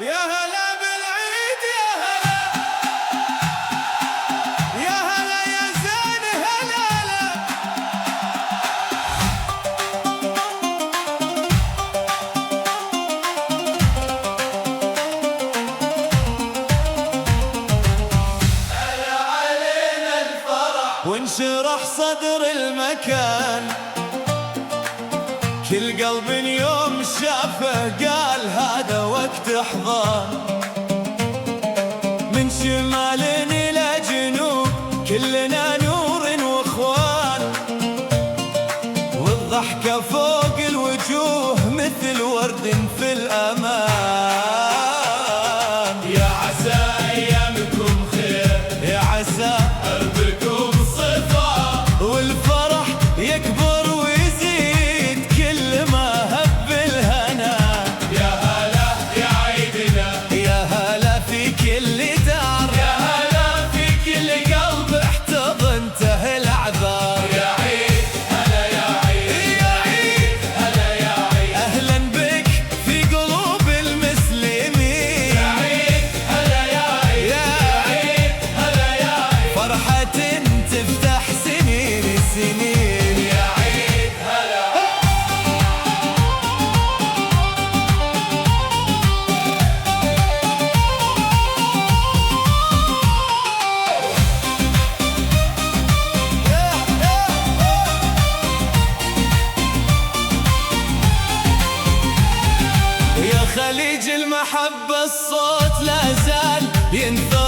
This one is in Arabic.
يا هلا بالعيد يا هلا يا هلا يا زين هلا هلا. هلا علينا الفرح وانشرح صدر المكان، كل قلب يوم شافه قال هذا وقت احضان. من شمال الى جنوب كلنا نور واخوان، والضحكة فوق الوجوه مثل ورد في الامان. يا عسى ايامكم خير، يا عسى قلبكم صفا، والفرح يكبر ويزيد كل ما هب الهنا. يا هلا يا عيدنا، يا هلا في كل دار، يا هلا في كل قلب احتضنته الاعذار. يا عيد هلا يا عيد، يا عيد هلا يا عيد، اهلا بك في قلوب المسلمين. يا عيد هلا يا عيد، يا عيد هلا يا عيد، فرحة تفتح سنين السنين. يا عيد هلا. يا خليج المحبة الصوت لا زال ينثر